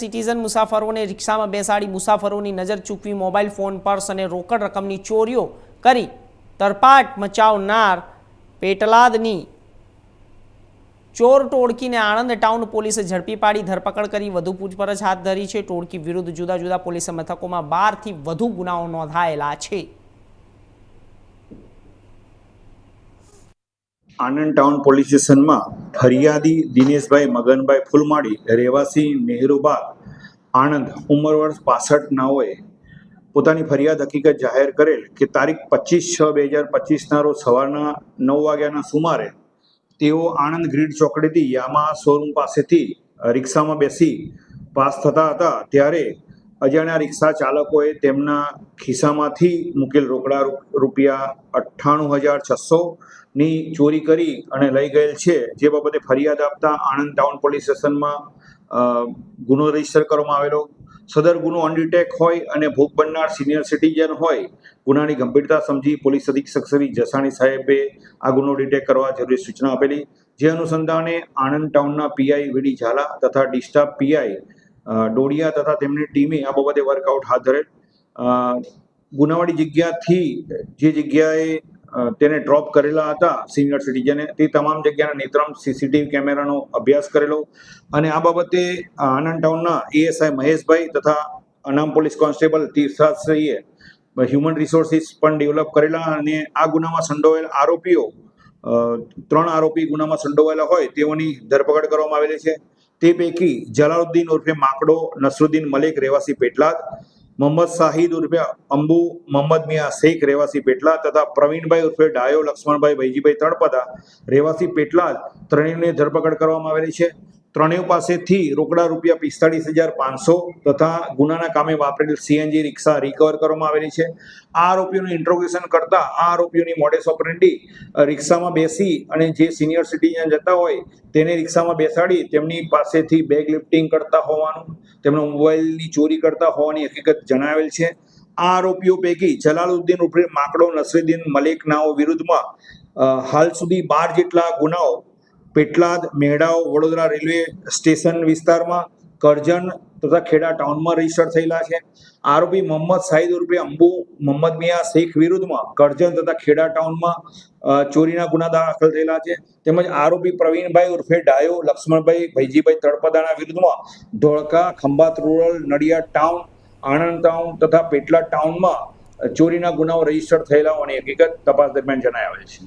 Citizen મુસાફરોને રિક્ષામાં બેસાડી મુસાફરોની નજર ચૂકવી મોબાઈલ ફોન, પર્સ અને રોકડ રકમની ચોરીઓ કરી તરપાટ મચાવનાર પેટલાદની ચોર ટોળકીને આણંદ ટાઉન પોલીસે ઝડપી પાડી ધરપકડ કરી વધુ પૂછપરછ હાથ ધરી છે। ટોળકી વિરુદ્ધ જુદા જુદા પોલીસ મથકોમાં 12 થી વધુ ગુનાઓ નોંધાયેલા છે। આણંદ ટાઉન પોલીસ સ્ટેશનમાં ફરિયાદી દિનેશભાઈ મગનભાઈ ફૂલમાળી રહેવાસી નહેરુબાગ આણંદ ઉંમર વર્ષ 65 નાઓએ પોતાની ફરિયાદ હકીકત જાહેર કરેલ કે તારીખ 25/6/2025 રોજ સવારના 9 વાગ્યાના સુમારે તેઓ આણંદ ગ્રીડ ચોકડીથી યામા શોરૂમ પાસેથી રિક્ષામાં બેસી પાસ થતા હતા ત્યારે અજાણ્યા રિક્ષા ચાલકોએ તેમના ખિસ્સામાંથી મૂકેલ રોકડા રૂપિયા 98,600 ની ચોરી કરી અને લઈ ગયેલ છે। જે બાબતે ફરિયાદ આપતા આણંદ ટાઉન પોલીસ સ્ટેશનમાં ગુનો રજીસ્ટર કરવામાં આવેલો। સદર ગુનો અનડિટેક હોય અને ભોગ બનનાર સિનિયર સિટીઝન હોય ગુનાની ગંભીરતા સમજી પોલીસ અધિક્ષક શ્રી જસાણી સાહેબે આ ગુનો ડિટેક્ટ કરવા જરૂરી સૂચના આપેલી। જે અનુસંધાને આણંદ ટાઉનના પીઆઈ વીડી ઝાલા તથા ડિસ્ટાફ પીઆઈ ડોડિયા તથા તેમની ટીમે આ બાબતે વર્કઆઉટ હાથ ધરેલ। ગુનાવાળી જગ્યાથી જે જગ્યાએ તેને ડ્રોપ કરેલા હતા સિનિયર સિટીઝને તે તમામ જગ્યાના નેત્રમ સીસીટીવી કેમેરાનો અભ્યાસ કરેલો અને આ બાબતે આણંદ ટાઉનના એએસઆઈ મહેશભાઈ તથા અનામ પોલીસ કોન્સ્ટેબલ તીર્થરાજશ્રીએ હ્યુમન રિસોર્સિસ પણ ડેવલપ કરેલા અને આ ગુનામાં સંડોવાયેલ આરોપીઓ 3 આરોપી ગુનામાં સંડોવાયેલા હોય તેઓની ધરપકડ કરવામાં આવેલી છે। તે પૈકી જલાલુદ્દીન ઉર્ફે માકડો નસરુદ્દીન મલેક રહેવાસી પેટલાદ, મોહમ્મદ શાહિદ ઉર્ફે અંબુ, મોહમ્મદ મિયા શેખ રહેવાસી પેટલાદ તથા પ્રવીણભાઈ ઉર્ફે ડાયો લક્ષ્મણભાઈ ભૈજીભાઈ તળપદા રહેવાસી પેટલાદ ત્રણેયની ધરપકડ કરવામાં આવેલી છે। ત્રણેય પાસેથી રોકડા રૂપિયા 45,500 તથા ગુનાના કામે વાપરેલ સીએનજી રિક્ષા રિકવર કરવામાં આવેલી છે। આ આરોપીઓનું ઇન્ટ્રોગેશન કરતા આ આરોપીઓની મોડેસ ઓપરેન્ડી રિક્ષામાં બેસી અને જે સિનિયર સિટીઝન જતા હોય તેને રિક્ષામાં બેસાડી તેમની પાસેથી બેગ લિફ્ટિંગ કરતા હોવાનું, તેમના મોબાઈલની ચોરી કરતા હોવાની હકીકત જણાવેલ છે। આ આરોપીઓ પૈકી જલાલુદ્દીન ઉર્ફે માકડો નસરુદ્દીન મલેક નાઓ વિરુદ્ધમાં હાલ સુધી 12 જેટલા ગુનાઓ પેટલાદ, મેડાઓ, વડોદરા રેલવે સ્ટેશન વિસ્તારમાં, કરજણ તથા ખેડા ટાઉનમાં રજીસ્ટર થયેલા છે। આરોપી મોહમ્મદ શાહિદ ઉર્ફે અંબુ, મોહમ્મદ મિયા શેખ વિરુદ્ધમાં કરજણ તથા ખેડા ટાઉનમાં ચોરીના ગુના દાખલ થયેલા છે। તેમજ આરોપી પ્રવીણભાઈ ઉર્ફે ડાયો લક્ષ્મણભાઈ ભૈજીભાઈ તળપદાના વિરુદ્ધમાં Dholka, Khambhat rural, Nadiad town, Anand town તથા પેટલાદ ટાઉનમાં ચોરીના ગુનાઓ રજીસ્ટર થયેલા હોવાની હકીકત તપાસ દરમિયાન જણાવેલ છે।